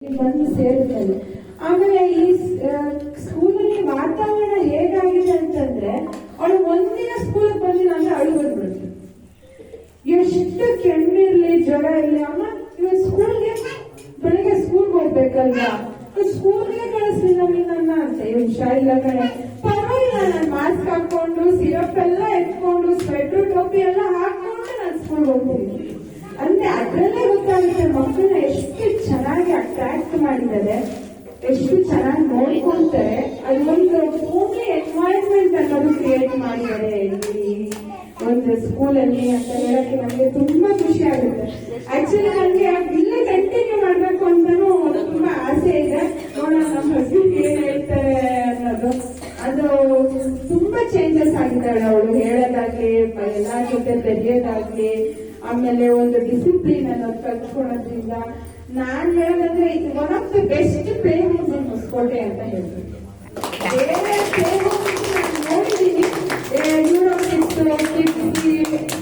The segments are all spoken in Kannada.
ಬಂದು ಸೇರುತ್ತಲ್ಲ. ಆಮೇಲೆ ಈ ಸ್ಕೂಲಲ್ಲಿ ವಾತಾವರಣ ಹೇಗಾಗಿದೆ ಅಂತಂದ್ರೆ ಅವಳು ಒಂದಿನ ಸ್ಕೂಲ್ ಬಂದಿಲ್ಲ ಅಂದ್ರೆ ಅಳು ಬಂದ್ಬಿಡುತ್ತೆ. ಎಷ್ಟು ಕೆಮ್ಮಿರ್ಲಿ ಜ್ವರ ಇರ್ಲಿ, ಅಮ್ಮ ಇವತ್ತು ಸ್ಕೂಲ್ಗೆ ಬೆಳಿಗ್ಗೆ ಸ್ಕೂಲ್ಗೆ ಹೋಗ್ಬೇಕಲ್ವಾ, ಸ್ಕೂಲ್ಗೆ ಕಳಿಸ್ಲಿಲ್ಲ ನನ್ನ ಅಂತ ಹುಷಾರಿಲ್ಲ ಕಡೆ. ಪರವಾಗಿಲ್ಲ, ನಾನು ಮಾಸ್ಕ್ ಹಾಕೊಂಡು ಸಿರಪ್ ಎಲ್ಲ ಎತ್ಕೊಂಡು ಸ್ವೆಟರ್ ಟೋಪಿ ಎಲ್ಲ ಹಾಕೊಂಡು ನಾನು ಸ್ಕೂಲ್ಗೆ ಹೋಗ್ತೀನಿ ಅಂದ್ರೆ ಅದ್ರಲ್ಲೇ ಗೊತ್ತಾಗುತ್ತೆ ಮಕ್ಕಳನ್ನ ಎಷ್ಟು ಚೆನ್ನಾಗಿ ಅಟ್ರಾಕ್ಟ್ ಮಾಡಿದ್ದಾರೆ, ಎಷ್ಟು ಚೆನ್ನಾಗಿ ನೋಡ್ಕೊಂತಾರೆ. ಅದೊಂದು ಹೋಮ್ಲಿ ಎನ್ವೈರನ್ಮೆಂಟ್ ಅನ್ನೋದು ಕ್ರಿಯೇಟ್ ಮಾಡಿದ್ದಾರೆ ಈ ಒಂದು ಸ್ಕೂಲಲ್ಲಿ ಅಂತ ಹೇಳಕ್ಕೆ ನಮ್ಗೆ ತುಂಬಾ ಖುಷಿ ಆಗುತ್ತೆ. ಆಕ್ಚುಲಿ ನನಗೆ ಇಲ್ಲೇ ಕಂಟಿನ್ಯೂ ಮಾಡ್ಬೇಕು ಅಂತಾನು ತುಂಬಾ ಆಸೆ ಇದೆ. ನೋಡೋಣ ನಮ್ಮ ಹಸ್ಬೆಂಡ್ ಏನ್ ಹೇಳ್ತಾರೆ ಅನ್ನೋದು. ಅದು ತುಂಬಾ ಚೇಂಜಸ್ ಆಗಿದ್ದಾಳೆ ಅವಳು, ಹೇಳೋದಾಗ್ಲಿ ಎಲ್ಲಾರ ಜೊತೆ ಬೆರೆಯೋದಾಗ್ಲಿ, ಆಮೇಲೆ ಒಂದು ಡಿಸಿಪ್ಲಿನ್ ಅನ್ನೋದು ಕಲ್ತ್ಕೊಳ್ಳೋದ್ರಿಂದ. ನಾನ್ ಹೇಳೋದಂದ್ರೆ ಇದು one of the best play homes in Hosakote ಅಂತ ಹೇಳ್ತೀನಿ. ಬೇರೆ ಪ್ಲೇ ಹೋಮ್ಸ್ ನಾನು ನೋಡಿದೀನಿ,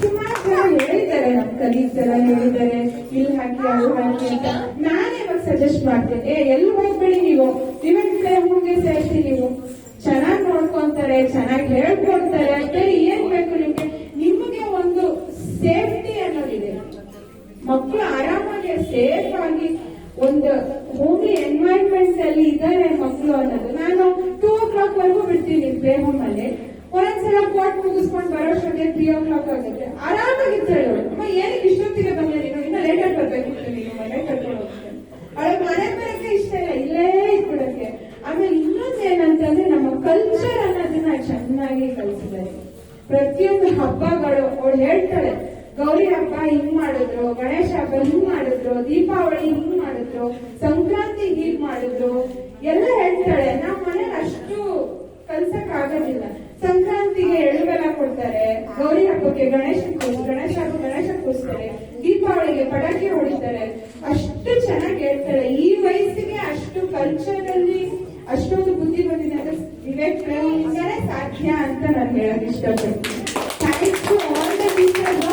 ಸುಮಾರು ಹೇಳಿದ್ದಾರೆ, ನಮ್ಮ ಕಲೀಗ್ಸ್ ಎಲ್ಲ ಹೇಳಿದ್ದಾರೆ ಇಲ್ಲಿ ಹಾಕಿ ಅದು ಹಾಕಿ ಅಂತ. ನಾನೇ ಇವಾಗ ಸಜೆಸ್ಟ್ ಮಾಡ್ತೇನೆ, ಎಲ್ಲಿ ಹೋಗ್ಬೇಡಿ ನೀವು, ಇವೆಂಟ್ ಪ್ಲೇ ಹೋಮ್ಗೆ ಸೇರಿಸಿ. ನೀವು ಚೆನ್ನಾಗಿ ನೋಡ್ಕೊಂತಾರೆ, ಚೆನ್ನಾಗಿ ಹೇಳ್ಕೊಡ್ತಾರೆ ಅಂತ. ಏನ್ ಬೇಕು ನಿಮ್ಗೆ, ನಿಮಗೆ ಒಂದು ಸೇಫ್ಟಿ ಅನ್ನೋದಿದೆ, ಮಕ್ಕಳು ಆರಾಮಾಗಿ ಸೇಫ್ ಆಗಿ ಒಂದು ಹೋಮ್ಲಿ ಎನ್ವೈರನ್ಮೆಂಟ್ ಅಲ್ಲಿ ಇದ್ದಾರೆ ಮಕ್ಕಳು ಅನ್ನೋದು. ನಾನು 2 o'clock ವರೆಗೂ ಬಿಡ್ತೀನಿ ಪ್ಲೇ ಹೋಮ್ ಅಲ್ಲಿ. ಒಂದ್ಸಲ ಕೋರ್ಟ್ ಮುಗಿಸ್ಕೊಂಡು ಬರೋಷ್ಟೊತ್ತಿಗೆ 3 o'clock ಆಗುತ್ತೆ. ಆರಾಮಾಗಿರ್ತಾಳೆ ಅವಳು. ಅಮ್ಮ ಏನಕ್ಕೆ ಇಷ್ಟೊತ್ತಿಗೆ ಬಂದೆ ನೀನು, ಇನ್ನ ಲೇಟಾಗಿ ಬರ್ಬೇಕಿತ್ತು ನೀನು ಮನೆ ಕರ್ಕೊಂಡು ಹೋಗ್ತೇನೆ. ಅವಳು ಮನೆ ಬರಕ್ಕೆ ಇಷ್ಟ ಇಲ್ಲ, ಇಲ್ಲೇ ಇಟ್ಬಿಡಕ್ಕೆ. ಆಮೇಲೆ ಇನ್ನೊಂದು ಏನಂತಂದ್ರೆ ನಮ್ಮ ಕಲ್ಚರ್ ಅನ್ನೋದನ್ನ ಚೆನ್ನಾಗಿ ಕಲಿಸಿದ್ದಾರೆ. ಪ್ರತಿಯೊಂದು ಹಬ್ಬಗಳು ಅವಳು ಹೇಳ್ತಾಳೆ, ಗೌರಿ ಹಬ್ಬ ಹಿಂಗ್ ಮಾಡಿದ್ರು, ಗಣೇಶ ಹಬ್ಬ ಹಿಂಗ್ ಮಾಡಿದ್ರು, ದೀಪಾವಳಿ ಹಿಂಗ್ ಮಾಡಿದ್ರು, ಸಂಕ್ರಾಂತಿ ಹೀಗ್ ಮಾಡಿದ್ರು ಎಲ್ಲ ಹೇಳ್ತಾಳೆ. ನಮ್ಮ ಮನೇಲಿ ಅಷ್ಟು ಕಲ್ಸಕ್ ಆಗೋದಿಲ್ಲ. ಸಂಕ್ರಾಂತಿಗೆ ಎಳ್ಳುಬೆಲ್ಲ ಕೊಡ್ತಾರೆ, ಗೌರಿ ಹಬ್ಬಕ್ಕೆ ಗಣೇಶ ಕೂರಿಸ್ತಾರೆ, ದೀಪಾವಳಿಗೆ ಪಟಾಕಿ ಹೊಡಿತಾರೆ. ಅಷ್ಟು ಚೆನ್ನಾಗಿ ಹೇಳ್ತಾಳೆ. ಈ ವಯಸ್ಸಿಗೆ ಅಷ್ಟು ಕಲ್ಚರಲ್ಲಿ ಅಷ್ಟೊಂದು ಬುದ್ಧಿ ಬಂದಿದೆ ಅಂದ್ರೆ ವಿವೇಕ್ ಸಾಧ್ಯ ಅಂತ ನಾನು ಹೇಳಕ್ ಇಷ್ಟಪಡ್ತೀನಿ. Thanks to all the teachers.